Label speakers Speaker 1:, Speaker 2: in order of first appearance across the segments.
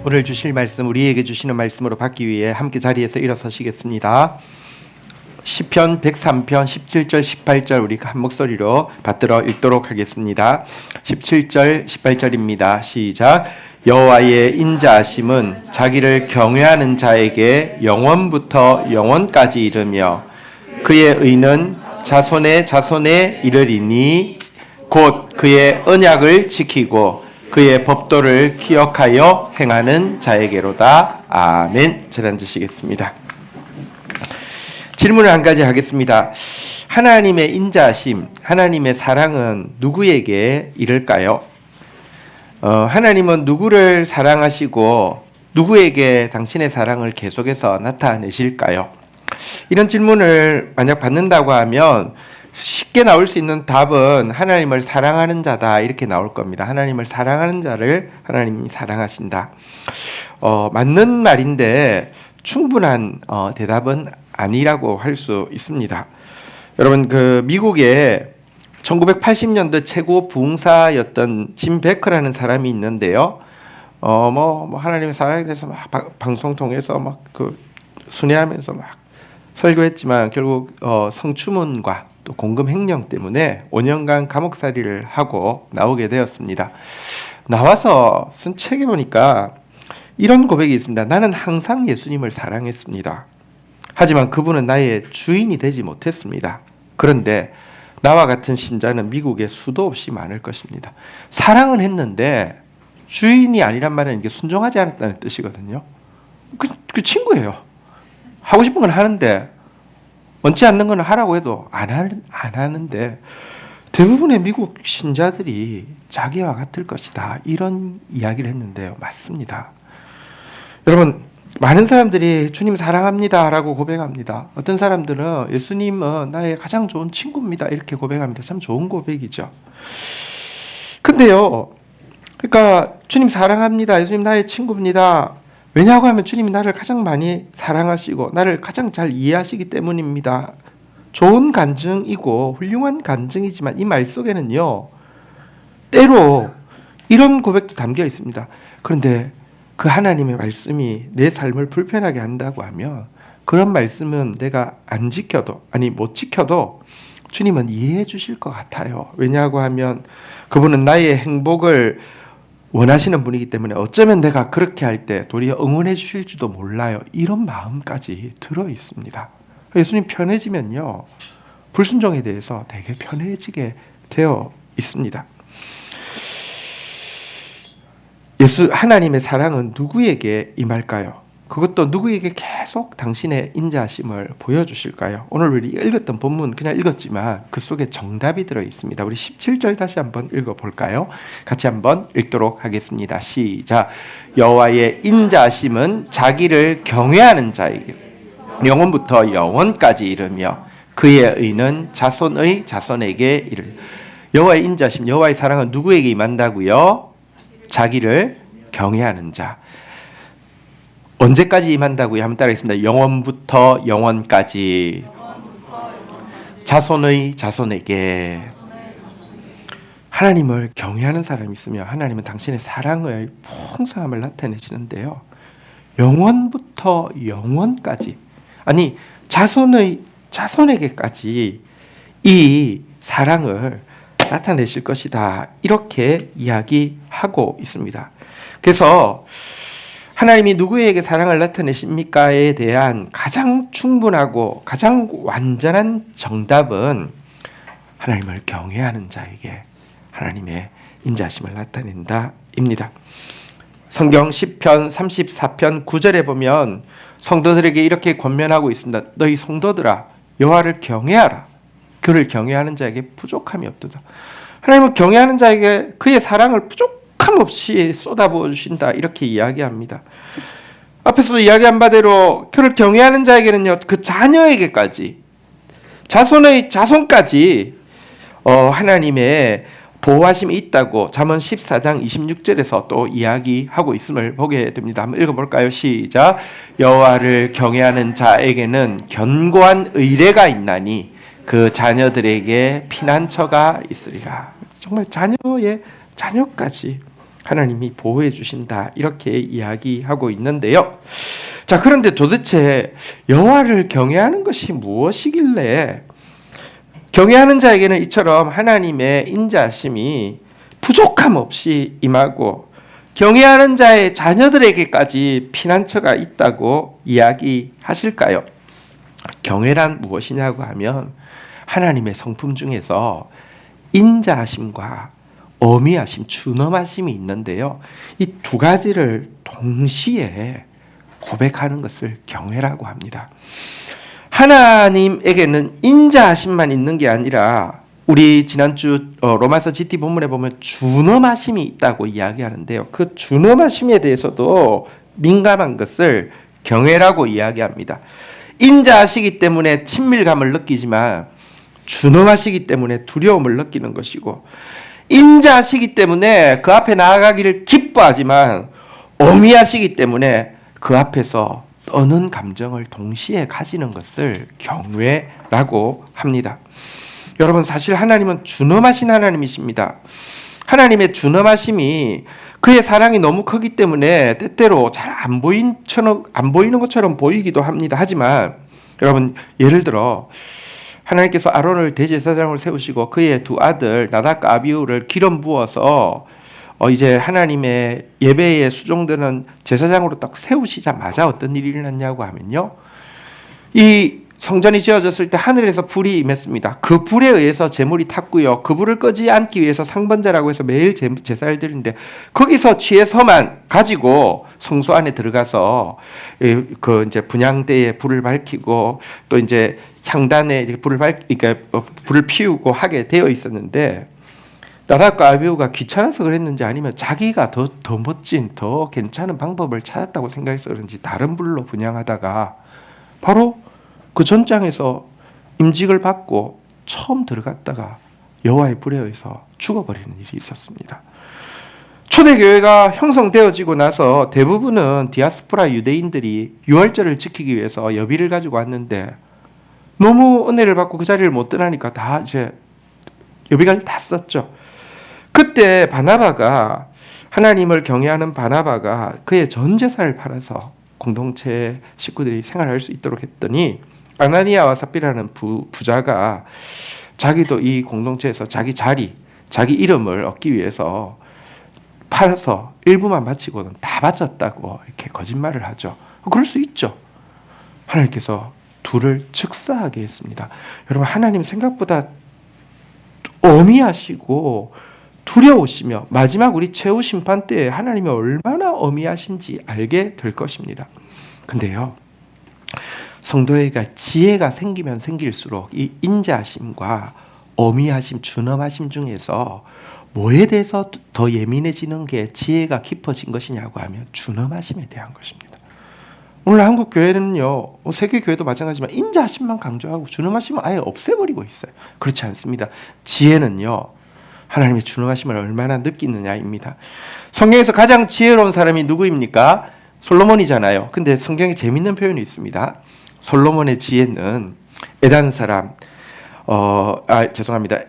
Speaker 1: 오늘 주실 말씀, 우리에게 주시는 말씀으로 받기 위해 함께 자리에서 일어서시겠습니다. 시편 103편 17절 18절 우리 한 목소리로 받들어 읽도록 하겠습니다. 17절 18절입니다. 시작. 여호와의 인자하심은 자기를 경외하는 자에게 영원부터 영원까지 이르며 그의 의는 자손의 자손에 이르리니 곧 그의 언약을 지키고 그의 법도를 기억하여 행하는 자에게로다. 아멘. 잘 앉으시겠습니다. 질문을 한 가지 하겠습니다. 하나님의 인자하심, 하나님의 사랑은 누구에게 이를까요? 하나님은 누구를 사랑하시고 누구에게 당신의 사랑을 계속해서 나타내실까요? 이런 질문을 만약 받는다고 하면 쉽게 나올 수 있는 답은 하나님을 사랑하는 자다 이렇게 나올 겁니다. 하나님을 사랑하는 자를 하나님이 사랑하신다. 맞는 말인데 충분한 대답은 아니라고 할 수 있습니다. 여러분 미국의 1980년대 최고 부흥사였던 짐 베커라는 사람이 있는데요. 하나님의 사랑에 대해서 막 방송 통해서 막 순회하면서 막 설교했지만 결국 성추문과 또 공금 횡령 때문에 5년간 감옥살이를 하고 나오게 되었습니다. 나와서 쓴 책에 보니까 이런 고백이 있습니다. 나는 항상 예수님을 사랑했습니다. 하지만 그분은 나의 주인이 되지 못했습니다. 그런데 나와 같은 신자는 미국에 수도 없이 많을 것입니다. 사랑은 했는데 주인이 아니란 말은 이게 순종하지 않았다는 뜻이거든요. 그 친구예요. 하고 싶은 건 하는데 원치 않는 건 하라고 해도 안 하는데 대부분의 미국 신자들이 자기와 같을 것이다. 이런 이야기를 했는데요. 맞습니다. 여러분, 많은 사람들이 주님 사랑합니다 라고 고백합니다. 어떤 사람들은 예수님은 나의 가장 좋은 친구입니다. 이렇게 고백합니다. 참 좋은 고백이죠. 근데요, 그러니까 주님 사랑합니다. 예수님 나의 친구입니다. 왜냐하고 하면 주님이 나를 가장 많이 사랑하시고 나를 가장 잘 이해하시기 때문입니다. 좋은 간증이고 훌륭한 간증이지만 이 말 속에는요, 때로 이런 고백도 담겨 있습니다. 그런데 그 하나님의 말씀이 내 삶을 불편하게 한다고 하면 그런 말씀은 내가 못 지켜도 주님은 이해해 주실 것 같아요. 왜냐하고 하면 그분은 나의 행복을 원하시는 분이기 때문에 어쩌면 내가 그렇게 할 때 도리어 응원해 주실지도 몰라요. 이런 마음까지 들어 있습니다. 예수님 편해지면요, 불순종에 대해서 되게 편해지게 되어 있습니다. 하나님의 사랑은 누구에게 임할까요? 그것도 누구에게 계속 당신의 인자하심을 보여주실까요? 오늘 우리 읽었던 본문 그냥 읽었지만 그 속에 정답이 들어 있습니다. 우리 17절 다시 한번 읽어볼까요? 같이 한번 읽도록 하겠습니다. 시작. 여호와의 인자하심은 자기를 경외하는 자에게 영원부터 영원까지 이르며 그의 의는 자손의 자손에게 이르며. 여호와의 인자하심, 여호와의 사랑은 누구에게 임한다고요? 자기를 경외하는 자. 언제까지 임한다고요? 한번 따라하겠습니다. 영원부터 영원까지. 자손의 자손에게. 하나님을 경외하는 사람이 있으면 하나님은 당신의 사랑의 풍성함을 나타내시는데요. 영원부터 영원까지, 아니 자손의 자손에게까지 이 사랑을 나타내실 것이다. 이렇게 이야기하고 있습니다. 그래서 하나님이 누구에게 사랑을 나타내십니까에 대한 가장 충분하고 가장 완전한 정답은 하나님을 경외하는 자에게 하나님의 인자하심을 나타낸다입니다. 성경 시편 34편 9절에 보면 성도들에게 이렇게 권면하고 있습니다. 너희 성도들아, 여호와를 경외하라. 그를 경외하는 자에게 부족함이 없도다. 하나님은 경외하는 자에게 그의 사랑을 부족함 없이 쏟아부어 주신다. 이렇게 이야기합니다. 앞에서도 이야기한 바대로 그를 경외하는 자에게는요, 그 자녀에게까지, 자손의 자손까지 하나님의 보호하심이 있다고 잠언 14장 26절에서 또 이야기하고 있음을 보게 됩니다. 한번 읽어볼까요? 시작. 여호와를 경외하는 자에게는 견고한 의뢰가 있나니 그 자녀들에게 피난처가 있으리라. 정말 자녀의 자녀까지 하나님이 보호해 주신다 이렇게 이야기하고 있는데요. 자, 그런데 도대체 여호와를 경외하는 것이 무엇이길래 경외하는 자에게는 이처럼 하나님의 인자하심이 부족함 없이 임하고 경외하는 자의 자녀들에게까지 피난처가 있다고 이야기하실까요? 경외란 무엇이냐고 하면 하나님의 성품 중에서 인자하심과 어미하심, 준엄하심이 있는데요. 이 두 가지를 동시에 고백하는 것을 경외라고 합니다. 하나님에게는 인자하심만 있는 게 아니라 우리 지난주 로마서 GT 본문에 보면 준엄하심이 있다고 이야기하는데요. 그 준엄하심에 대해서도 민감한 것을 경외라고 이야기합니다. 인자하시기 때문에 친밀감을 느끼지만 준엄하시기 때문에 두려움을 느끼는 것이고, 인자하시기 때문에 그 앞에 나아가기를 기뻐하지만 어미하시기 때문에 그 앞에서 떠는 감정을 동시에 가지는 것을 경외라고 합니다. 여러분, 사실 하나님은 준엄하신 하나님이십니다. 하나님의 준엄하심이 그의 사랑이 너무 크기 때문에 때때로 잘 안 보이는 것처럼 보이기도 합니다. 하지만 여러분, 예를 들어 하나님께서 아론을 대제사장으로 세우시고 그의 두 아들 나답과 아비후를 기름 부어서 이제 하나님의 예배에 수종되는 제사장으로 딱 세우시자마자 어떤 일이 일어났냐고 하면요, 이 성전이 지어졌을 때 하늘에서 불이 임했습니다. 그 불에 의해서 제물이 탔고요. 그 불을 끄지 않기 위해서 상번제라고 해서 매일 제사를 드리는데, 거기서 취해서만 가지고 성소 안에 들어가서 그 이제 분향대에 불을 밝히고 또 이제 향단에 그러니까 불을 피우고 하게 되어 있었는데, 나답과 아비후가 귀찮아서 그랬는지 아니면 자기가 더 멋진 더 괜찮은 방법을 찾았다고 생각해서 그런지 다른 불로 분향하다가 바로 그 전장에서 임직을 받고 처음 들어갔다가 여호와의 불에 의해서 죽어버리는 일이 있었습니다. 초대교회가 형성되어지고 나서 대부분은 디아스포라 유대인들이 유월절을 지키기 위해서 여비를 가지고 왔는데 너무 은혜를 받고 그 자리를 못 떠나니까 다 이제 여비가를 다 썼죠. 그때 바나바가, 하나님을 경외하는 바나바가 그의 전 재산을 팔아서 공동체 식구들이 생활할 수 있도록 했더니, 아나니아와 삽비라는 부자가 자기도 이 공동체에서 자기 자리, 자기 이름을 얻기 위해서 팔아서 일부만 바치고는 다 바쳤다고 이렇게 거짓말을 하죠. 그럴 수 있죠. 하나님께서 둘을 즉사하게 했습니다. 여러분, 하나님 생각보다 어미하시고 두려우시며 마지막 우리 최후 심판 때에 하나님이 얼마나 어미하신지 알게 될 것입니다. 근데요, 성도에게 지혜가 생기면 생길수록 이 인자하심과 어미하심, 준엄하심 중에서 뭐에 대해서 더 예민해지는 게 지혜가 깊어진 것이냐고 하면 준엄하심에 대한 것입니다. 오늘 한국 교회는요, 세계 교회도 마찬가지지만 인자하심만 강조하고 준엄하심은 아예 없애버리고 있어요. 그렇지 않습니다. 지혜는요, 하나님의 준엄하심을 얼마나 느끼느냐입니다. 성경에서 가장 지혜로운 사람이 누구입니까? 솔로몬이잖아요. 근데 성경에 재밌는 표현이 있습니다. 솔로몬의 지혜는 에단 사람,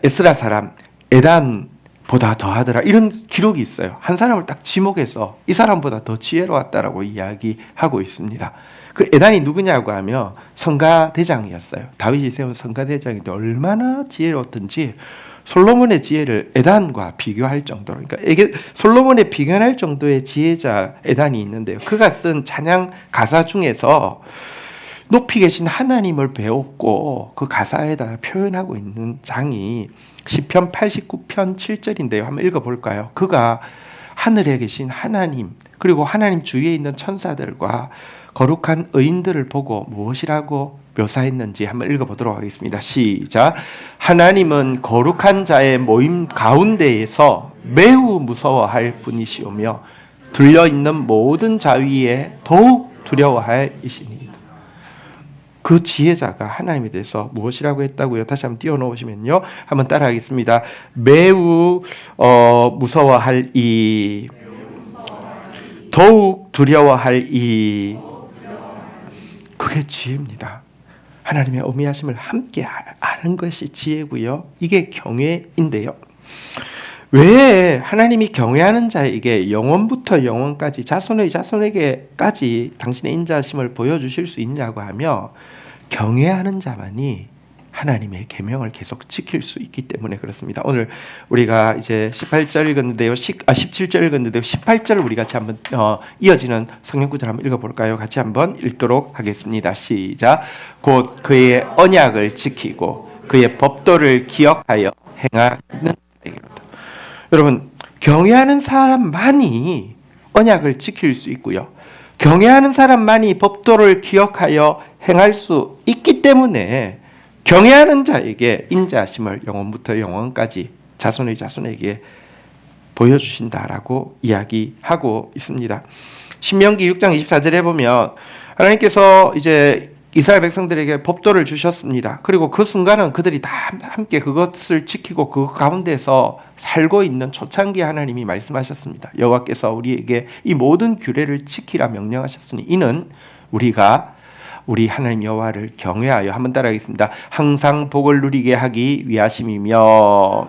Speaker 1: 에스라 사람 에단보다 더하더라, 이런 기록이 있어요. 한 사람을 딱 지목해서 이 사람보다 더 지혜로웠다라고 이야기하고 있습니다. 그 에단이 누구냐고 하면 성가대장이었어요. 다윗이 세운 성가대장인데 얼마나 지혜로웠던지 솔로몬의 지혜를 에단과 비교할 정도로, 그러니까 이게 솔로몬에 비교할 정도의 지혜자 에단이 있는데요. 그가 쓴 찬양 가사 중에서 높이 계신 하나님을 배웠고 그 가사에다 표현하고 있는 장이 시편 89편 7절인데요. 한번 읽어볼까요? 그가 하늘에 계신 하나님, 그리고 하나님 주위에 있는 천사들과 거룩한 의인들을 보고 무엇이라고 묘사했는지 한번 읽어보도록 하겠습니다. 시작. 하나님은 거룩한 자의 모임 가운데에서 매우 무서워할 분이시오며 들려있는 모든 자위에 더욱 두려워할 이시니. 그 지혜자가 하나님에 대해서 무엇이라고 했다고요? 다시 한번 띄워놓으시면요, 한번 따라하겠습니다. 매우 무서워할 이, 더욱 두려워할 이, 그게 지혜입니다. 하나님의 어미하심을 함께 아는 것이 지혜고요. 이게 경외인데요. 왜 하나님이 경외하는 자에게 영원부터 영원까지 자손의 자손에게까지 당신의 인자심을 보여주실 수 있냐고 하며 경외하는 자만이 하나님의 계명을 계속 지킬 수 있기 때문에 그렇습니다. 오늘 우리가 이제 18절 읽었는데요. 17절 읽었는데요. 18절 우리 같이 한번 이어지는 성경 구절 한번 읽어볼까요? 같이 한번 읽도록 하겠습니다. 시작. 곧 그의 언약을 지키고 그의 법도를 기억하여 행하는 자에게로다. 여러분, 경외하는 사람만이 언약을 지킬 수 있고요. 경외하는 사람만이 법도를 기억하여 행할 수 있기 때문에 경외하는 자에게 인자하심을 영원부터 영원까지 자손의 자손에게 보여주신다라고 이야기하고 있습니다. 신명기 6장 24절에 보면 하나님께서 이제 이스라엘 백성들에게 법도를 주셨습니다. 그리고 그 순간은 그들이 다 함께 그것을 지키고 그 가운데서 살고 있는 초창기 하나님이 말씀하셨습니다. 여호와께서 우리에게 이 모든 규례를 지키라 명령하셨으니 이는 우리가 우리 하나님 여호와를 경외하여 한번 따라하겠습니다. 항상 복을 누리게 하기 위하심이며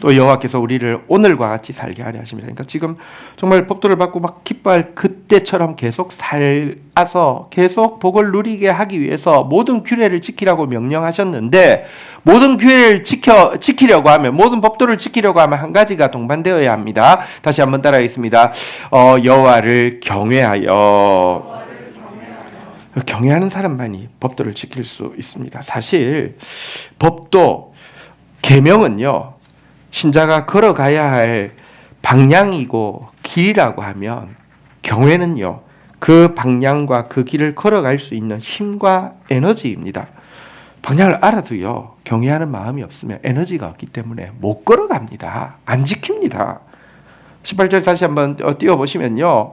Speaker 1: 또 여호와께서 우리를 오늘과 같이 살게 하려 하십니다. 그러니까 지금 정말 법도를 받고 막 기뻐할 그때처럼 계속 살아서 계속 복을 누리게 하기 위해서 모든 규례를 지키라고 명령하셨는데 모든 규례를 지키려고 하면 모든 법도를 지키려고 하면 한 가지가 동반되어야 합니다. 다시 한번 따라하겠습니다. 여호와를 경외하여 경외하는 사람만이 법도를 지킬 수 있습니다. 사실 법도 계명은요. 신자가 걸어가야 할 방향이고 길이라고 하면 경외는요. 그 방향과 그 길을 걸어갈 수 있는 힘과 에너지입니다. 방향을 알아도요. 경외하는 마음이 없으면 에너지가 없기 때문에 못 걸어갑니다. 안 지킵니다. 18절 다시 한번 띄워보시면요.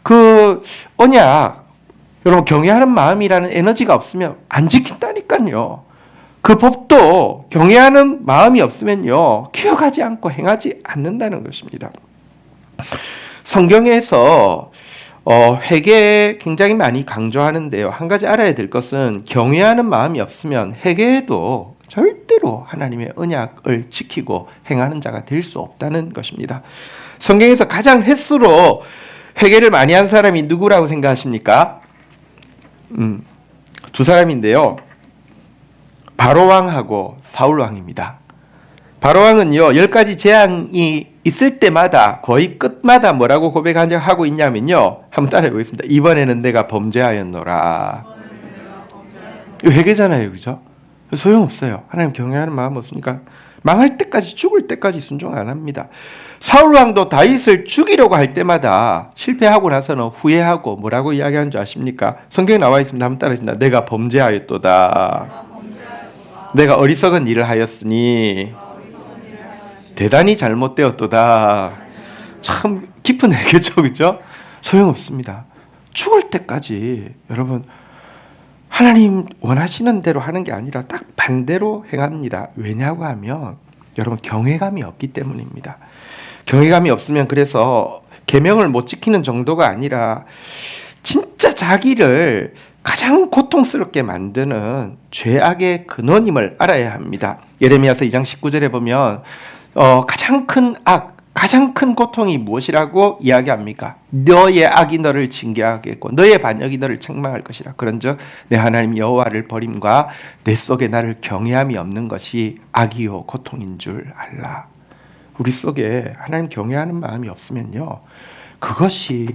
Speaker 1: 그 언약 여러분 경외하는 마음이라는 에너지가 없으면 안 지킨다니까요. 그 법도 경외하는 마음이 없으면요. 기억하지 않고 행하지 않는다는 것입니다. 성경에서 회개 굉장히 많이 강조하는데요. 한 가지 알아야 될 것은 경외하는 마음이 없으면 회개해도 절대로 하나님의 언약을 지키고 행하는 자가 될 수 없다는 것입니다. 성경에서 가장 횟수로 회개를 많이 한 사람이 누구라고 생각하십니까? 두 사람인데요. 바로왕하고 사울왕입니다. 바로왕은요 10가지 재앙이 있을 때마다 거의 끝마다 뭐라고 고백하고 있냐면요. 한번 따라해 보겠습니다. 이번에는 내가 범죄하였노라. 회개잖아요, 그죠? 소용없어요. 하나님 경외하는 마음 없으니까 망할 때까지 죽을 때까지 순종 안 합니다. 사울왕도 다윗을 죽이려고 할 때마다 실패하고 나서는 후회하고 뭐라고 이야기하는 줄 아십니까? 성경에 나와 있습니다. 한번 따라해봅니다. 내가 범죄하였도다. 내가 어리석은 일을 하였으니 대단히 잘못되었도다. 참 깊은 회개죠, 그죠? 소용없습니다. 죽을 때까지 여러분 하나님 원하시는 대로 하는 게 아니라 딱 반대로 행합니다. 왜냐고 하면 여러분 경외감이 없기 때문입니다. 경외감이 없으면 그래서 계명을 못 지키는 정도가 아니라 진짜 자기를 가장 고통스럽게 만드는 죄악의 근원임을 알아야 합니다. 예레미야서 2장 19절에 보면 가장 큰 악, 가장 큰 고통이 무엇이라고 이야기합니까? 너의 악이 너를 징계하겠고 너의 반역이 너를 책망할 것이라. 그런즉 내 하나님 여호와를 버림과 내 속에 나를 경외함이 없는 것이 악이요 고통인 줄 알라. 우리 속에 하나님 경외하는 마음이 없으면요. 그것이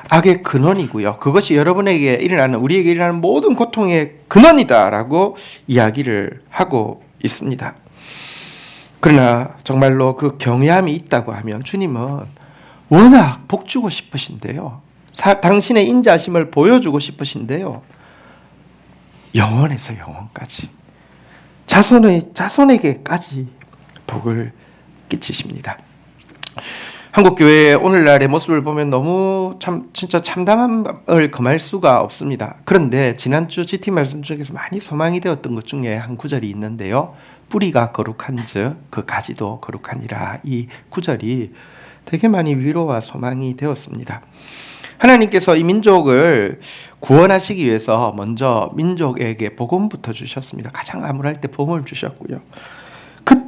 Speaker 1: 악의 근원이고요. 그것이 여러분에게 일어나는 우리에게 일어나는 모든 고통의 근원이다라고 이야기를 하고 있습니다. 그러나 정말로 그 경외함이 있다고 하면 주님은 워낙 복주고 싶으신데요. 당신의 인자심을 보여주고 싶으신데요. 영원에서 영원까지 자손에게까지 복을 끼치십니다. 한국교회의 오늘날의 모습을 보면 너무 진짜 참담함을 금할 수가 없습니다. 그런데 지난주 GT 말씀 중에서 많이 소망이 되었던 것 중에 한 구절이 있는데요. 뿌리가 거룩한즉 그 가지도 거룩하니라. 이 구절이 되게 많이 위로와 소망이 되었습니다. 하나님께서 이 민족을 구원하시기 위해서 먼저 민족에게 복음부터 주셨습니다. 가장 암울할 때 복음을 주셨고요.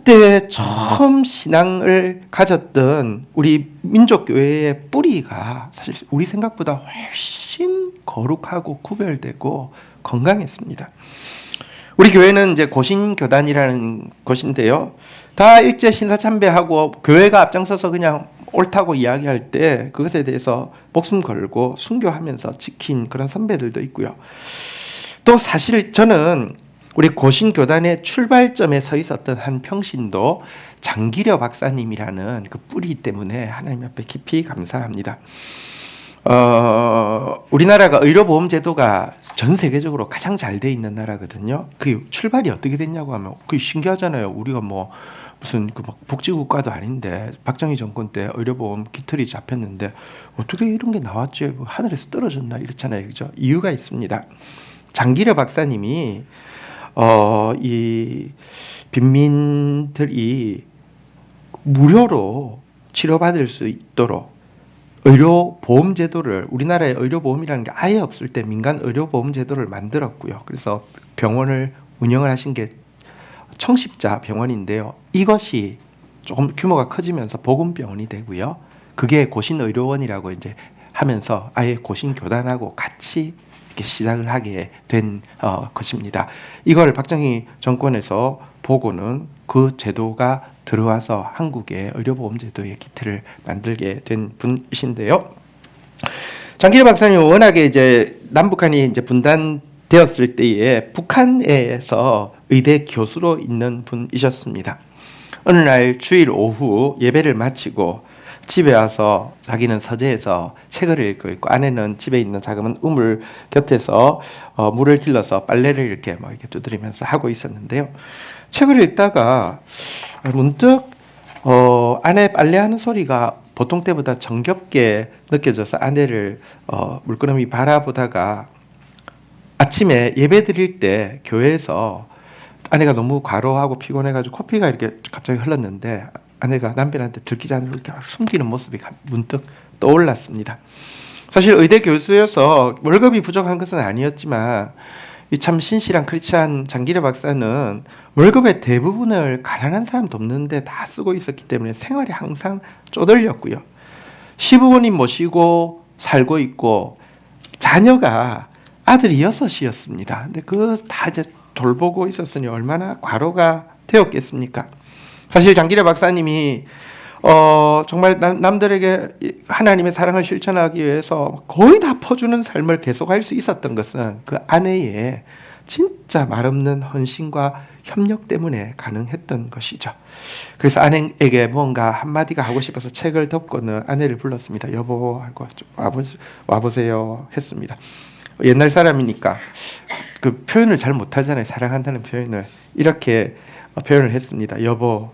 Speaker 1: 그때 처음 신앙을 가졌던 우리 민족교회의 뿌리가 사실 우리 생각보다 훨씬 거룩하고 구별되고 건강했습니다. 우리 교회는 이제 고신교단이라는 곳인데요. 다 일제 신사참배하고 교회가 앞장서서 그냥 옳다고 이야기할 때 그것에 대해서 목숨 걸고 순교하면서 지킨 그런 선배들도 있고요. 또 사실 저는 우리 고신교단의 출발점에 서 있었던 한 평신도 장기려 박사님이라는 그 뿌리 때문에 하나님 앞에 깊이 감사합니다. 우리나라가 의료보험제도가 전 세계적으로 가장 잘 돼 있는 나라거든요. 그 출발이 어떻게 됐냐고 하면 그게 신기하잖아요. 우리가 뭐 무슨 그 막 복지국가도 아닌데 박정희 정권 때 의료보험 기틀이 잡혔는데 어떻게 이런 게 나왔지? 하늘에서 떨어졌나 이렇잖아요, 그죠? 이유가 있습니다. 장기려 박사님이 이 빈민들이 무료로 치료받을 수 있도록 의료보험제도를, 우리나라에 의료보험이라는 게 아예 없을 때 민간 의료보험제도를 만들었고요. 그래서 병원을 운영을 하신 게 청십자 병원인데요. 이것이 조금 규모가 커지면서 보건병원이 되고요. 그게 고신의료원이라고 이제 하면서 아예 고신교단하고 같이 이렇게 시작을 하게 된 것입니다. 이걸 박정희 정권에서 보고는 그 제도가 들어와서 한국의 의료보험제도의 기틀을 만들게 된 분이신데요. 장기려 박사님은 워낙에 이제 남북한이 이제 분단되었을 때에 북한에서 의대 교수로 있는 분이셨습니다. 어느 날 주일 오후 예배를 마치고 집에 와서 자기는 서재에서 책을 읽고 있고 아내는 집에 있는 자그마한 우물 곁에서 물을 길러서 빨래를 이렇게 두드리면서 하고 있었는데요. 책을 읽다가 문득 아내 빨래하는 소리가 보통 때보다 정겹게 느껴져서 아내를 물끄러미 바라보다가 아침에 예배 드릴 때 교회에서 아내가 너무 과로하고 피곤해가지고 코피가 이렇게 갑자기 흘렀는데 아내가 남편한테 들키지 않으려고 이렇게 숨기는 모습이 문득 떠올랐습니다. 사실 의대 교수여서 월급이 부족한 것은 아니었지만 이 참 신실한 크리스찬 장기려 박사는 월급의 대부분을 가난한 사람 돕는데 다 쓰고 있었기 때문에 생활이 항상 쪼들렸고요. 시부모님 모시고 살고 있고 자녀가 아들이 6이었습니다. 근데 그 다 이제 돌보고 있었으니 얼마나 과로가 되었겠습니까? 사실 장기려 박사님이 정말 남들에게 하나님의 사랑을 실천하기 위해서 거의 다 퍼주는 삶을 계속할 수 있었던 것은 그 아내의 진짜 말없는 헌신과 협력 때문에 가능했던 것이죠. 그래서 아내에게 뭔가 한마디가 하고 싶어서 책을 덮고는 아내를 불렀습니다. 여보 하고 와보세요 했습니다. 옛날 사람이니까 그 표현을 잘 못하잖아요. 사랑한다는 표현을. 이렇게 표현을 했습니다. 여보,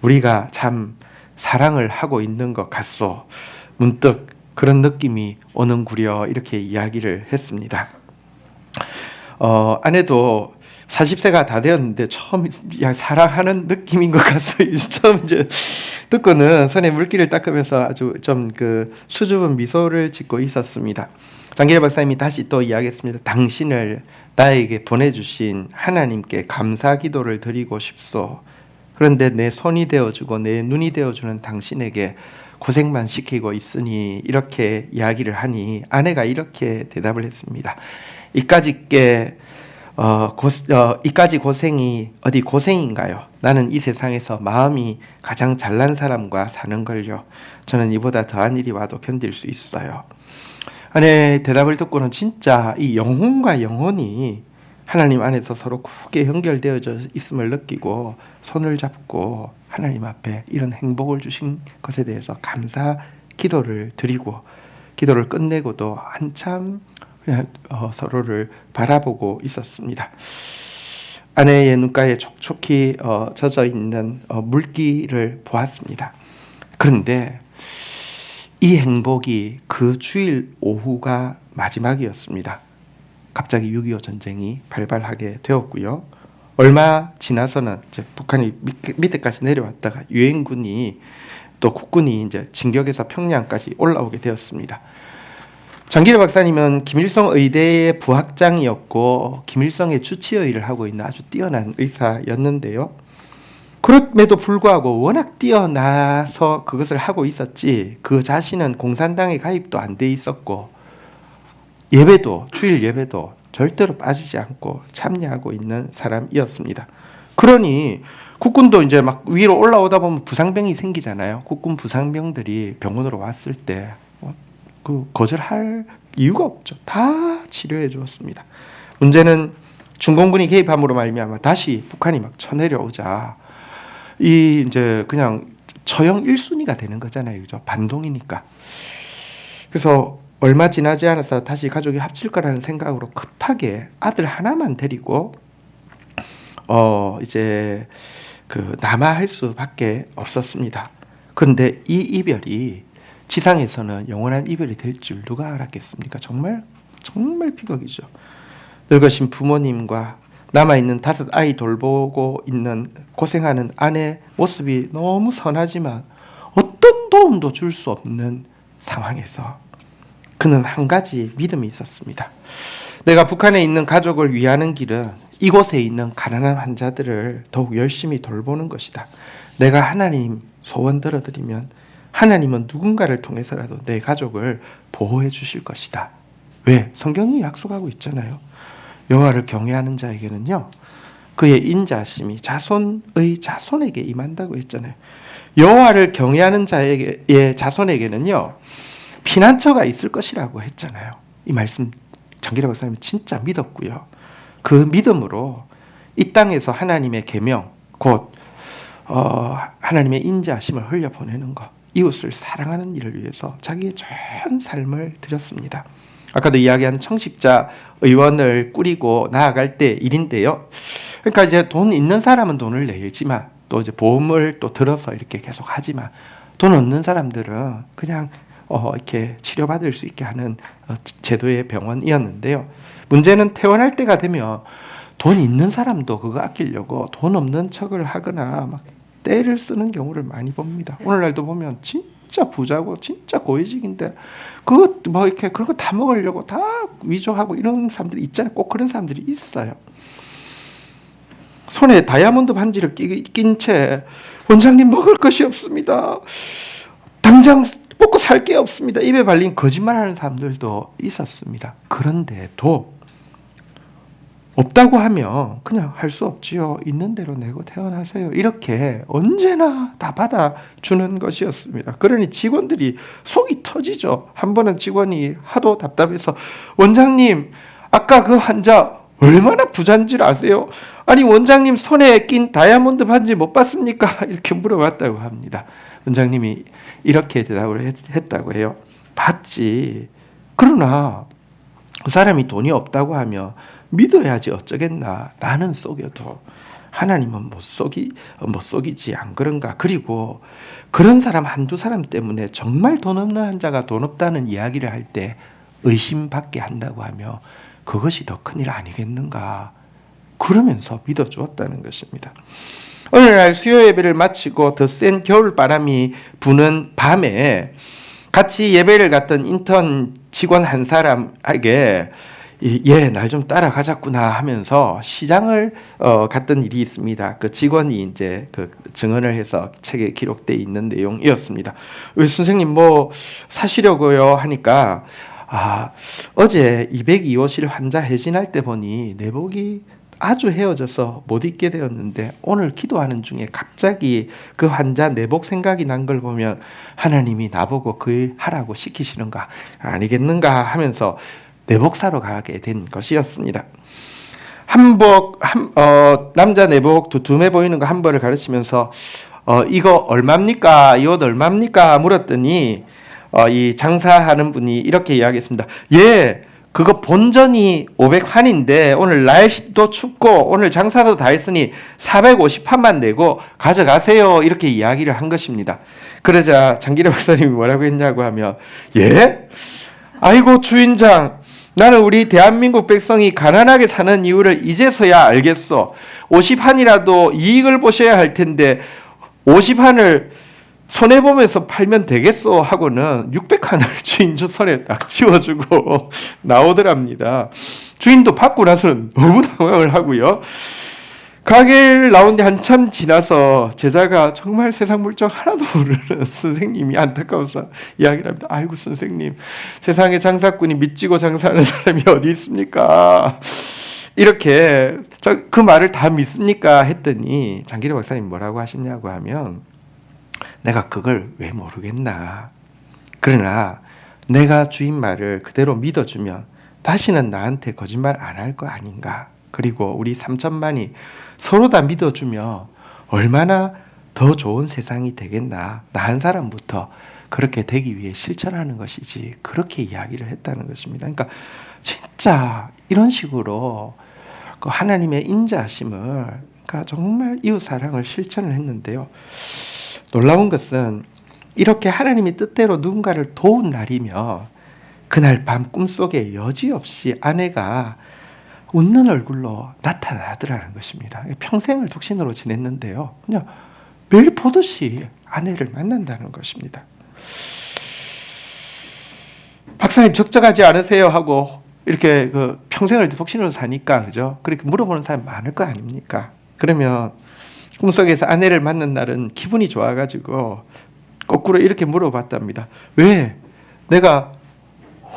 Speaker 1: 우리가 참 사랑을 하고 있는 것 같소. 문득 그런 느낌이 오는구려. 이렇게 이야기를 했습니다. 아내도 40세가 다 되었는데 처음 사랑하는 느낌인 것 같아요. 처음 이제 듣고는 손에 물기를 닦으면서 아주 좀 그 수줍은 미소를 짓고 있었습니다. 장기려 박사님이 다시 또 이야기했습니다. 당신을 나에게 보내주신 하나님께 감사 기도를 드리고 싶소. 그런데 내 손이 되어주고 내 눈이 되어주는 당신에게 고생만 시키고 있으니 이렇게 이야기를 하니 아내가 이렇게 대답을 했습니다. 이까지 고생이 어디 고생인가요? 나는 이 세상에서 마음이 가장 잘난 사람과 사는 걸요. 저는 이보다 더한 일이 와도 견딜 수 있어요. 아내의 대답을 듣고는 진짜 이 영혼과 영혼이 하나님 안에서 서로 크게 연결되어져 있음을 느끼고 손을 잡고 하나님 앞에 이런 행복을 주신 것에 대해서 감사 기도를 드리고 기도를 끝내고도 한참 서로를 바라보고 있었습니다. 아내의 눈가에 촉촉히 젖어 있는 물기를 보았습니다. 그런데 이 행복이 그 주일 오후가 마지막이었습니다. 갑자기 6.25 전쟁이 발발하게 되었고요. 얼마 지나서는 이제 북한이 밑에까지 내려왔다가 유엔군이 또 국군이 이제 진격해서 평양까지 올라오게 되었습니다. 장기려 박사님은 김일성 의대의 부학장이었고 김일성의 주치의를 하고 있는 아주 뛰어난 의사였는데요. 그럼에도 불구하고 워낙 뛰어나서 그것을 하고 있었지 그 자신은 공산당에 가입도 안 돼 있었고 예배도 주일 예배도 절대로 빠지지 않고 참여하고 있는 사람이었습니다. 그러니 국군도 이제 막 위로 올라오다 보면 부상병이 생기잖아요. 국군 부상병들이 병원으로 왔을 때 그 거절할 이유가 없죠. 다 치료해 주었습니다. 문제는 중공군이 개입함으로 말미암아 다시 북한이 막 쳐내려오자 이 이제 그냥 처형 1순위가 되는 거잖아요. 그죠? 반동이니까. 그래서 얼마 지나지 않아서 다시 가족이 합칠 거라는 생각으로 급하게 아들 하나만 데리고 이제 그 남아할 수밖에 없었습니다. 그런데 이 이별이 지상에서는 영원한 이별이 될 줄 누가 알았겠습니까? 정말 비극이죠. 늙으신 부모님과 남아있는 5 아이 돌보고 있는 고생하는 아내 모습이 너무 선하지만 어떤 도움도 줄 수 없는 상황에서 그는 한 가지 믿음이 있었습니다. 내가 북한에 있는 가족을 위하는 길은 이곳에 있는 가난한 환자들을 더욱 열심히 돌보는 것이다. 내가 하나님 소원 들어드리면 하나님은 누군가를 통해서라도 내 가족을 보호해 주실 것이다. 왜? 성경이 약속하고 있잖아요. 여호와를 경외하는 자에게는요, 그의 인자심이 자손의 자손에게 임한다고 했잖아요. 여호와를 경외하는 자의 자손에게는요, 피난처가 있을 것이라고 했잖아요. 이 말씀 장기라 박사님이 진짜 믿었고요. 그 믿음으로 이 땅에서 하나님의 계명, 곧 하나님의 인자심을 흘려보내는 것, 이웃을 사랑하는 일을 위해서 자기의 전 삶을 드렸습니다. 아까도 이야기한 청식자 의원을 꾸리고 나아갈 때 일인데요. 그러니까 이제 돈 있는 사람은 돈을 내지만 또 이제 보험을 또 들어서 이렇게 계속 하지만 돈 없는 사람들은 그냥 이렇게 치료받을 수 있게 하는 제도의 병원이었는데요. 문제는 퇴원할 때가 되면 돈 있는 사람도 그거 아끼려고 돈 없는 척을 하거나 막 떼를 쓰는 경우를 많이 봅니다. 오늘날도 보면 진짜 부자고 진짜 고위직인데 그거 뭐 이렇게 그런 거 다 먹으려고 다 위조하고 이런 사람들이 있잖아요. 꼭 그런 사람들이 있어요. 손에 다이아몬드 반지를 낀 채 원장님 먹을 것이 없습니다. 당장 먹고 살 게 없습니다. 입에 발린 거짓말하는 사람들도 있었습니다. 그런데도 없다고 하면 그냥 할 수 없지요. 있는 대로 내고 태어나세요. 이렇게 언제나 다 받아주는 것이었습니다. 그러니 직원들이 속이 터지죠. 한 번은 직원이 하도 답답해서 원장님 아까 그 환자 얼마나 부자인지 아세요? 아니 원장님 손에 낀 다이아몬드 반지 못 봤습니까? 이렇게 물어봤다고 합니다. 원장님이 이렇게 대답을 했다고 해요. 봤지. 그러나 그 사람이 돈이 없다고 하면 믿어야지 어쩌겠나. 나는 속여도 하나님은 못 속이지 안 그런가. 그리고 그런 사람 한두 사람 때문에 정말 돈 없는 환자가 돈 없다는 이야기를 할 때 의심받게 한다고 하며 그것이 더 큰일 아니겠는가. 그러면서 믿어주었다는 것입니다. 어느 날 수요 예배를 마치고 더 센 겨울 바람이 부는 밤에 같이 예배를 갔던 인턴 직원 한 사람에게 날 좀 따라가자꾸나 하면서 시장을 갔던 일이 있습니다. 그 직원이 이제 그 증언을 해서 책에 기록되어 있는 내용이었습니다. 선생님 뭐 사시려고요 하니까 어제 202호실 환자 해진할 때 보니 내복이 아주 헤어져서 못 입게 되었는데 오늘 기도하는 중에 갑자기 그 환자 내복 생각이 난 걸 보면 하나님이 나보고 그 일 하라고 시키시는가 아니겠는가 하면서 내복 사러 가게 된 것이었습니다. 남자 내복 두툼해 보이는 거 한 벌을 가르치면서 이거 얼마입니까? 이 옷 얼마입니까? 물었더니 이 장사하는 분이 이렇게 이야기했습니다. 예, 그거 본전이 500환인데 오늘 날씨도 춥고 오늘 장사도 다 했으니 450환만 내고 가져가세요. 이렇게 이야기를 한 것입니다. 그러자 장기래 박사님이 뭐라고 했냐고 하면 예? 아이고 주인장, 나는 우리 대한민국 백성이 가난하게 사는 이유를 이제서야 알겠어. 50환이라도 이익을 보셔야 할 텐데 50환을 손해보면서 팔면 되겠어 하고는 600환을 주인 손에 딱 쥐어주고 나오더랍니다. 주인도 받고 나서는 너무 당황을 하고요. 가게를 나온 지 한참 지나서 제자가 정말 세상 물정 하나도 모르는 선생님이 안타까워서 이야기를 합니다. 아이고 선생님, 세상에 장사꾼이 믿지고 장사하는 사람이 어디 있습니까? 이렇게 그 말을 다 믿습니까? 했더니 장기려 박사님 뭐라고 하시냐고 하면, 내가 그걸 왜 모르겠나. 그러나 내가 주인 말을 그대로 믿어주면 다시는 나한테 거짓말 안 할 거 아닌가. 그리고 우리 3천만이 서로 다 믿어주면 얼마나 더 좋은 세상이 되겠나. 나 한 사람부터 그렇게 되기 위해 실천하는 것이지. 그렇게 이야기를 했다는 것입니다. 그러니까 진짜 이런 식으로 그 하나님의 인자하심을, 그러니까 정말 이웃 사랑을 실천을 했는데요. 놀라운 것은 이렇게 하나님의 뜻대로 누군가를 도운 날이면 그날 밤 꿈속에 여지없이 아내가 웃는 얼굴로 나타나더라는 것입니다. 평생을 독신으로 지냈는데요, 그냥 매일 보듯이 아내를 만난다는 것입니다. 박사님 적적하지 않으세요? 하고 이렇게 그 평생을 독신으로 사니까, 그죠? 그렇게 물어보는 사람 많을 거 아닙니까? 그러면 꿈속에서 아내를 만난 날은 기분이 좋아가지고 거꾸로 이렇게 물어봤답니다. 왜? 내가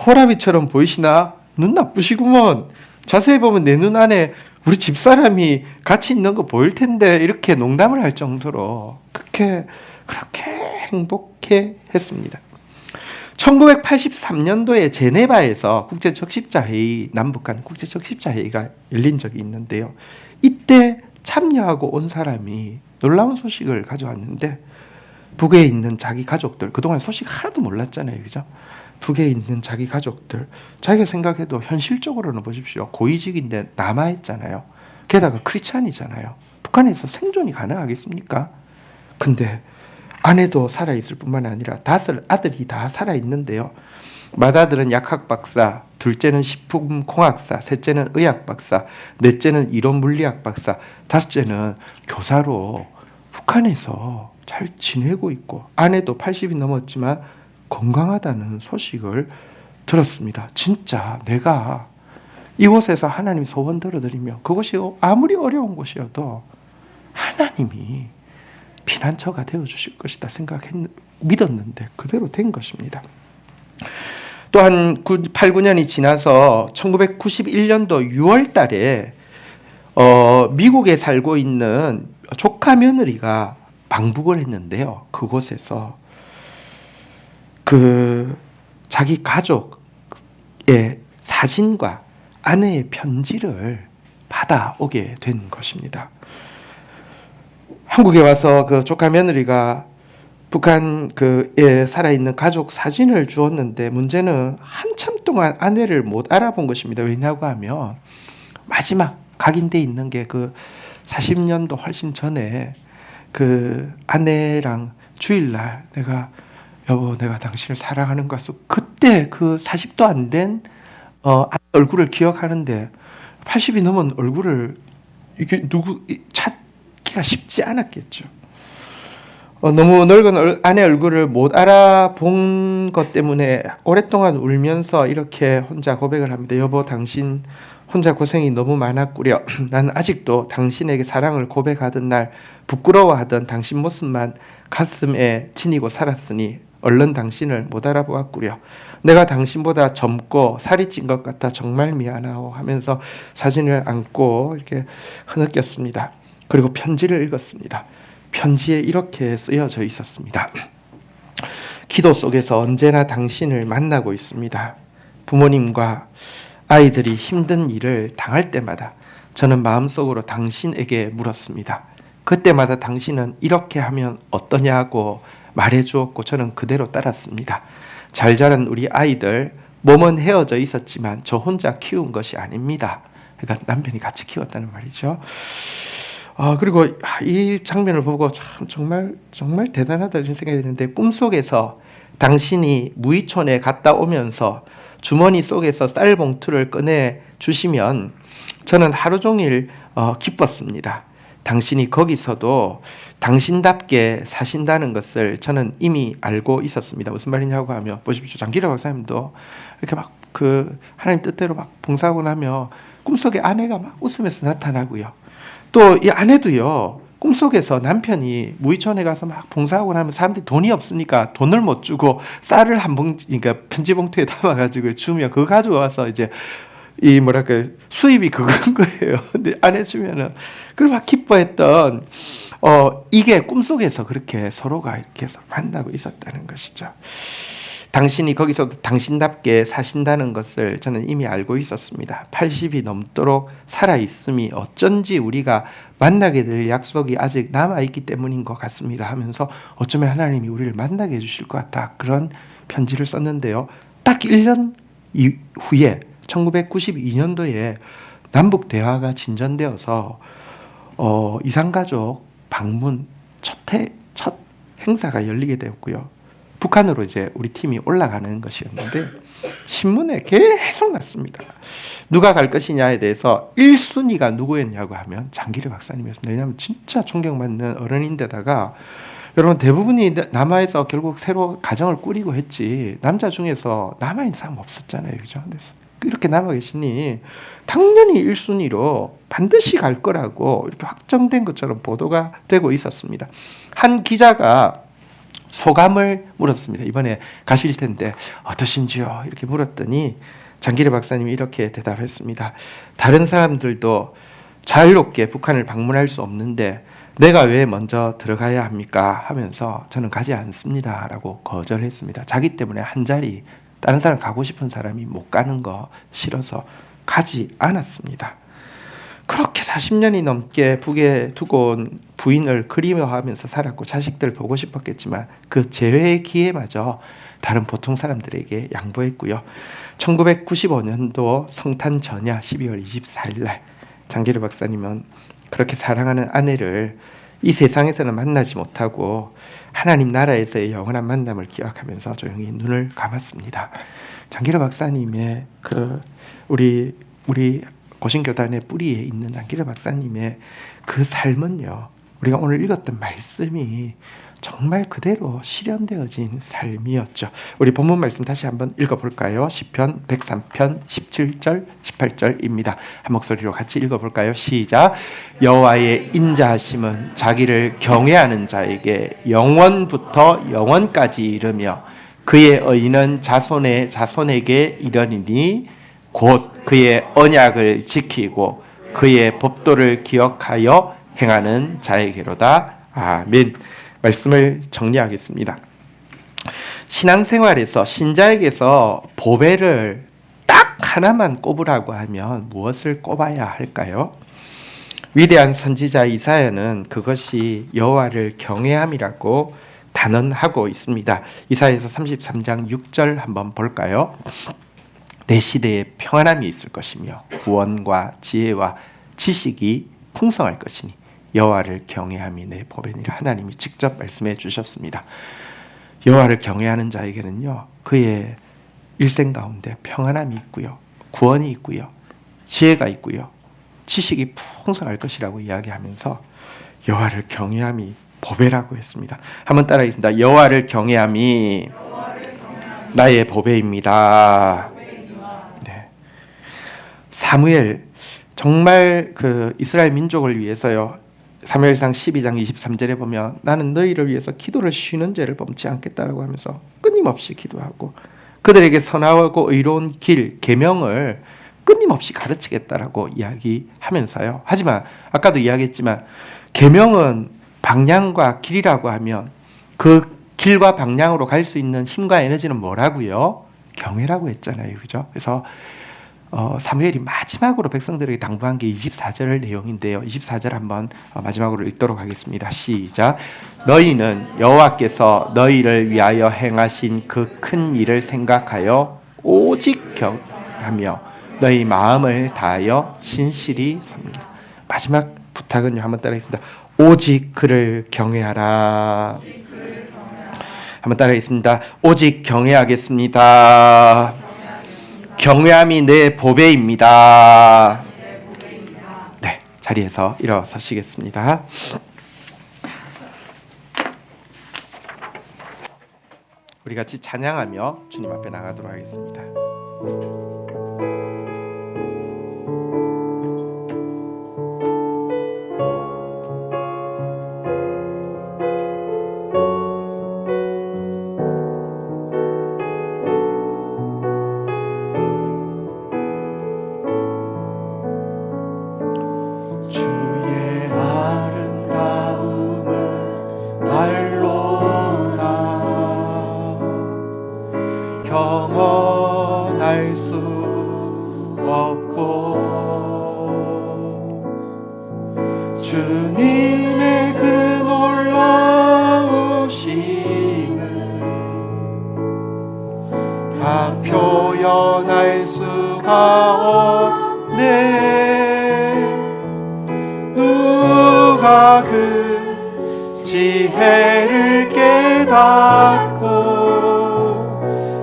Speaker 1: 호랑이처럼 보이시나? 눈 나쁘시구먼. 자세히 보면 내 눈 안에 우리 집사람이 같이 있는 거 보일 텐데, 이렇게 농담을 할 정도로 그렇게 행복해 했습니다. 1983년도에 제네바에서 국제적십자회의, 남북 간 국제적십자회의가 열린 적이 있는데요. 이때 참여하고 온 사람이 놀라운 소식을 가져왔는데, 북에 있는 자기 가족들, 그동안 소식 하나도 몰랐잖아요, 그죠? 북에 있는 자기 가족들, 자기가 생각해도 현실적으로는 보십시오, 고위직인데 남아있잖아요. 게다가 크리스찬이잖아요. 북한에서 생존이 가능하겠습니까? 근데 아내도 살아있을 뿐만 아니라 5 아들이 다 살아있는데요. 맏아들은 약학박사, 둘째는 식품공학사, 셋째는 의학박사, 넷째는 이론물리학 박사, 다섯째는 교사로 북한에서 잘 지내고 있고, 아내도 80이 넘었지만 건강하다는 소식을 들었습니다. 진짜 내가 이곳에서 하나님 소원 들어드리며, 그곳이 아무리 어려운 곳이어도 하나님이 피난처가 되어주실 것이다 믿었는데 그대로 된 것입니다. 또한 8, 9년이 지나서 1991년도 6월 달에 미국에 살고 있는 조카 며느리가 방북을 했는데요. 그곳에서 그 자기 가족의 사진과 아내의 편지를 받아오게 된 것입니다. 한국에 와서 그 조카 며느리가 북한 그에 살아있는 가족 사진을 주었는데, 문제는 한참 동안 아내를 못 알아본 것입니다. 왜냐고 하면 마지막 각인돼 있는 게 그 40년도 훨씬 전에 그 아내랑 주일날 내가 여보 내가 당신을 사랑하는 것 같소, 그때 그 40도 안 된 얼굴을 기억하는데 80이 넘은 얼굴을 이게 찾기가 쉽지 않았겠죠. 너무 늙은 아내 얼굴을 못 알아본 것 때문에 오랫동안 울면서 이렇게 혼자 고백을 합니다. 여보, 당신 혼자 고생이 너무 많았구려. 나는 아직도 당신에게 사랑을 고백하던 날 부끄러워하던 당신 모습만 가슴에 지니고 살았으니 얼른 당신을 못 알아보았구려. 내가 당신보다 젊고 살이 찐 것 같아 정말 미안하오 하면서 사진을 안고 이렇게 흐느꼈습니다. 그리고 편지를 읽었습니다. 편지에 이렇게 쓰여져 있었습니다. 기도 속에서 언제나 당신을 만나고 있습니다. 부모님과 아이들이 힘든 일을 당할 때마다 저는 마음속으로 당신에게 물었습니다. 그때마다 당신은 이렇게 하면 어떠냐고 말해주었고 저는 그대로 따랐습니다. 잘 자란 우리 아이들, 몸은 헤어져 있었지만 저 혼자 키운 것이 아닙니다. 그러니까 남편이 같이 키웠다는 말이죠. 그리고 이 장면을 보고 참 정말 대단하다 이런 생각이 드는데, 꿈속에서 당신이 무이촌에 갔다 오면서 주머니 속에서 쌀 봉투를 꺼내 주시면 저는 하루 종일 기뻤습니다. 당신이 거기서도 당신답게 사신다는 것을 저는 이미 알고 있었습니다. 무슨 말이냐고 하면 보십시오. 장기려 박사님도 이렇게 막 그 하나님 뜻대로 막 봉사하고 나면 꿈속에 아내가 막 웃으면서 나타나고요. 또 이 아내도요, 꿈속에서 남편이 무의촌에 가서 막 봉사하고 나면 사람들이 돈이 없으니까 돈을 못 주고 쌀을 한 봉지, 그러니까 편지 봉투에 담아가지고 주면 그거 가지고 와서 이제 이 뭐랄까 수입이 그건 거예요. 근데 안 해주면은 그걸 막 기뻐했던 이게 꿈속에서 그렇게 서로가 이렇게 해서 만나고 있었다는 것이죠. 당신이 거기서도 당신답게 사신다는 것을 저는 이미 알고 있었습니다. 80이 넘도록 살아있음이 어쩐지 우리가 만나게 될 약속이 아직 남아있기 때문인 것 같습니다 하면서 어쩌면 하나님이 우리를 만나게 해주실 것 같다, 그런 편지를 썼는데요. 딱 1년 후에 1992년도에 남북 대화가 진전되어서 이산가족 방문 첫 행사가 열리게 되었고요. 북한으로 이제 우리 팀이 올라가는 것이었는데 신문에 계속 났습니다. 누가 갈 것이냐에 대해서 1순위가 누구였냐고 하면 장기려 박사님이었습니다. 왜냐하면 진짜 존경받는 어른인데다가 여러분 대부분이 남아에서 결국 새로 가정을 꾸리고 했지 남자 중에서 남아있는 사람 없었잖아요. 그죠? 그래서 이렇게 남아 계시니 당연히 1순위로 반드시 갈 거라고 이렇게 확정된 것처럼 보도가 되고 있었습니다. 한 기자가 소감을 물었습니다. 이번에 가실 텐데 어떠신지요? 이렇게 물었더니 장기려 박사님이 이렇게 대답했습니다. 다른 사람들도 자유롭게 북한을 방문할 수 없는데 내가 왜 먼저 들어가야 합니까? 하면서 저는 가지 않습니다 라고 거절했습니다. 자기 때문에 한 자리 다른 사람 가고 싶은 사람이 못 가는 거 싫어서 가지 않았습니다. 그렇게 40년이 넘게 북에 두고 온 부인을 그리워하면서 살았고 자식들 보고 싶었겠지만 그 재회의 기회마저 다른 보통 사람들에게 양보했고요. 1995년도 성탄 전야 12월 24일 날 장기려 박사님은 그렇게 사랑하는 아내를 이 세상에서는 만나지 못하고 하나님 나라에서의 영원한 만남을 기약하면서 조용히 눈을 감았습니다. 장기려 박사님의 우리 고신교단의 뿌리에 있는 장기려 박사님의 그 삶은요, 우리가 오늘 읽었던 말씀이 정말 그대로 실현되어진 삶이었죠. 우리 본문 말씀 다시 한번 읽어볼까요? 시편 103편 17절 18절입니다. 한 목소리로 같이 읽어볼까요? 시작. 여호와의 인자하심은 자기를 경외하는 자에게 영원부터 영원까지 이르며 그의 의는 자손의 자손에게 이르리니 곧 그의 언약을 지키고 그의 법도를 기억하여 행하는 자에게로다. 아멘. 말씀을 정리하겠습니다. 신앙생활에서 신자에게서 보배를 딱 하나만 꼽으라고 하면 무엇을 꼽아야 할까요? 위대한 선지자 이사야는 그것이 여호와를 경외함이라고 단언하고 있습니다. 이사야서 33장 6절 한번 볼까요? 내 시대에 평안함이 있을 것이며 구원과 지혜와 지식이 풍성할 것이니 여호와를 경외함이 내 보배니라. 하나님이 직접 말씀해 주셨습니다. 여호와를 경외하는 자에게는요, 그의 일생 가운데 평안함이 있고요, 구원이 있고요, 지혜가 있고요, 지식이 풍성할 것이라고 이야기하면서 여호와를 경외함이 보배라고 했습니다. 한번 따라하겠습니다. 여호와를 경외함이 나의 보배입니다. 네. 사무엘 정말 그 이스라엘 민족을 위해서요, 사무엘상 12장 23절에 보면 나는 너희를 위해서 기도를 쉬는 죄를 범치 않겠다라고 하면서 끊임없이 기도하고 그들에게 선하고 의로운 길, 계명을 끊임없이 가르치겠다라고 이야기하면서요. 하지만 아까도 이야기했지만 계명은 방향과 길이라고 하면 그 길과 방향으로 갈 수 있는 힘과 에너지는 뭐라고요? 경외라고 했잖아요. 그죠? 그래서 사무엘이 마지막으로 백성들에게 당부한 게 24절 내용인데요. 24절 한번 마지막으로 읽도록 하겠습니다. 시작. 너희는 여호와께서 너희를 위하여 행하신 그 큰 일을 생각하여 오직 경하며 너희 마음을 다하여 진실이 섬기라. 마지막 부탁은요, 한번 따라하겠습니다. 오직 그를 경외하라. 한번 따라하겠습니다. 오직 경외하겠습니다. 경외함이 내 보배입니다. 네, 자리에서 일어서시겠습니다. 우리 같이 찬양하며 주님 앞에 나가도록 하겠습니다. 지혜를 깨닫고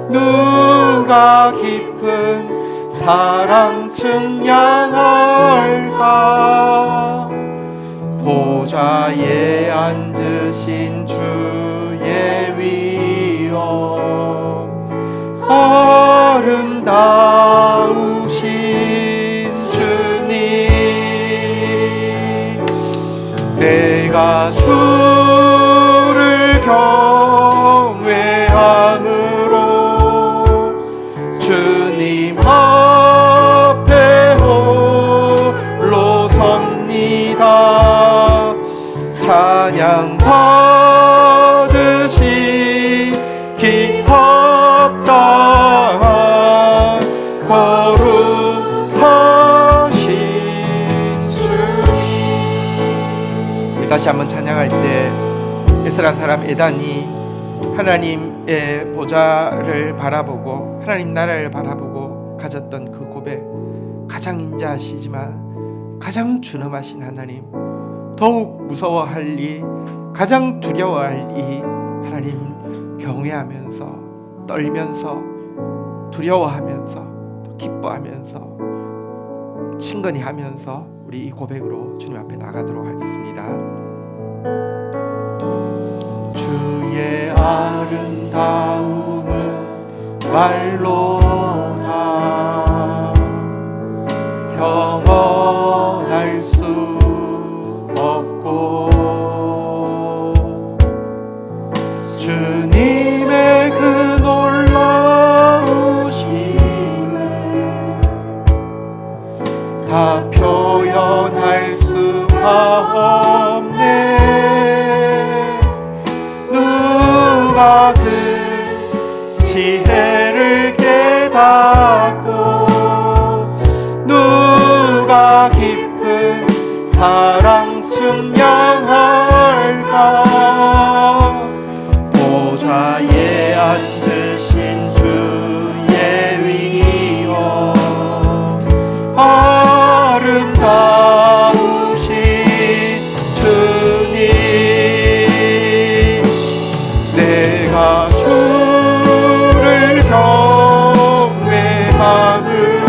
Speaker 1: 누가 깊은 사랑 증량할까. 보좌에 앉으신 주의 위엄 아름다우신 주님, 내가 주를 경외함으로 주님 앞에 홀로 섭니다. 찬양 받으시기 합당한 거룩하신 주님. 우리 다시 한번 찬양할 때 에스라 사람 에단이 하나님의 보좌를 바라보고 하나님 나라를 바라보고 가졌던 그 고백, 가장 인자하시지만 가장 준엄하신 하나님, 더욱 무서워할 이, 가장 두려워할 이 하나님 경외하면서 떨면서 두려워하면서 또 기뻐하면서 친근히 하면서 우리 이 고백으로 주님 앞에 나가도록 하겠습니다. 주의 아름다움은 말로 다 형언할 수 없고 주님의 그 놀라우심을 다 표현할 수가 없네. 누가 그 지혜를 깨닫고 누가 깊은 사랑 증량할까. 보좌에 앉으신 주의 위엄 아름다우신 주님, 내가 주를 경외함으로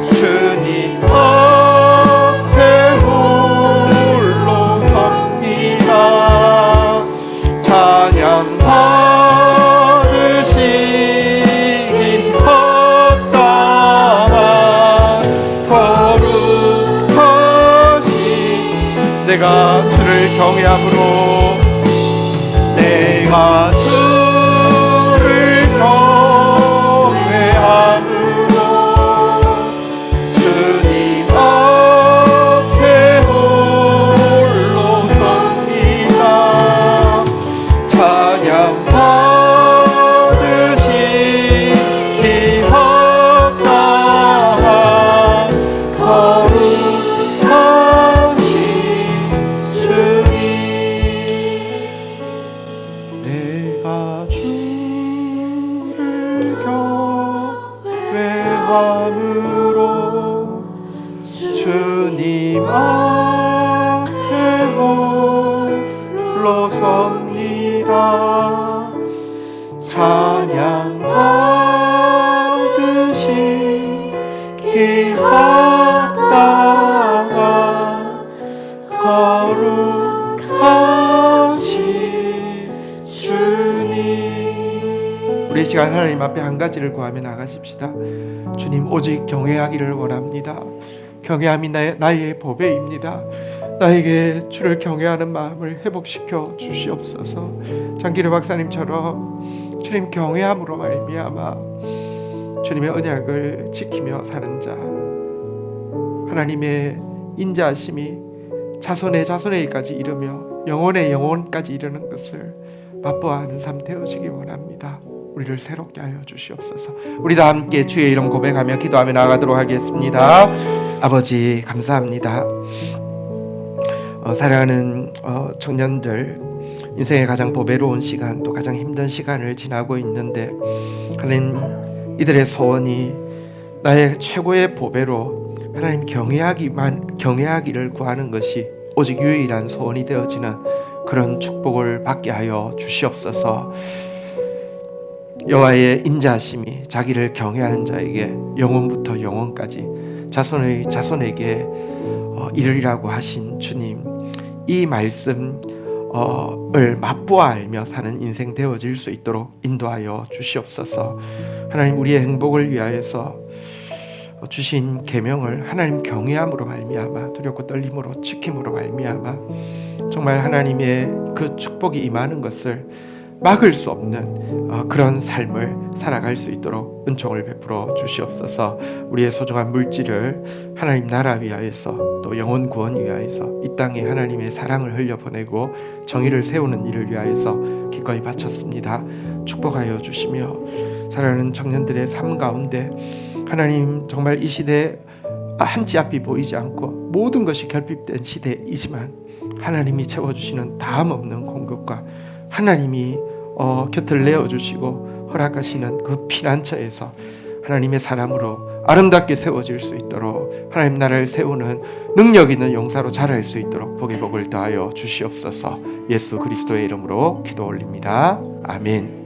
Speaker 1: 주님 앞에 홀로 섭니다. 찬양 받으시기 합당한 거룩하신, 내가 주를 경외함으로 내가 주를 경외함으로 주님 앞에 홀로 섭니다. 찬양 받으시기 합당한 거룩하신 주님, 내가 주를 경외함으로 주님 앞에 홀로 섭니다. 찬양 받으시기 합당한 거룩하신 주님. 우리 시간 하나님 앞에 한 가지를 구하며 나가십시다. 주님, 오직 경외하기를 원합니다. 경외함이 나의 보배입니다. 나에게 주를 경외하는 마음을 회복시켜 주시옵소서. 장기려 박사님처럼 주님 경외함으로 말미암아 주님의 언약을 지키며 사는 자, 하나님의 인자하심이 자손의 자손에게까지 이르며 영혼의 영혼까지 이르는 것을 맛보아하는 삶 되어지기 원합니다. 우리를 새롭게 하여 주시옵소서. 우리 다 함께 주의 이름 고백하며 기도하며 나가도록 하겠습니다. 아버지, 감사합니다. 사랑하는 청년들, 인생의 가장 보배로운 시간, 또 가장 힘든 시간을 지나고 있는데, 하나님, 이들의 소원이 나의 최고의 보배로 하나님 경외하기를 구하는 것이 오직 유일한 소원이 되어지는 그런 축복을 받게 하여 주시옵소서. 여호와의 인자하심이 자기를 경외하는 자에게 영원부터 영원까지 자손의 자손에게 이르리라고 하신 주님, 이 말씀을 맛보아 알며 사는 인생 되어질 수 있도록 인도하여 주시옵소서. 하나님, 우리의 행복을 위하여서 주신 계명을 하나님 경외함으로 말미암아 두렵고 떨림으로 지킴으로 말미암아 정말 하나님의 그 축복이 임하는 것을 막을 수 없는 그런 삶을 살아갈 수 있도록 은총을 베풀어 주시옵소서. 우리의 소중한 물질을 하나님 나라 위하여서 또 영혼 구원 위하여서 이 땅에 하나님의 사랑을 흘려보내고 정의를 세우는 일을 위하여서 기꺼이 바쳤습니다. 축복하여 주시며 사랑하는 청년들의 삶 가운데 하나님, 정말 이 시대에 한치 앞이 보이지 않고 모든 것이 결핍된 시대이지만 하나님이 채워주시는 다음 없는 공급과 하나님이 곁을 내어주시고 허락하시는 그 피난처에서 하나님의 사람으로 아름답게 세워질 수 있도록 하나님 나라를 세우는 능력 있는 용사로 자랄 수 있도록 복의 복을 더하여 주시옵소서. 예수 그리스도의 이름으로 기도 올립니다. 아멘.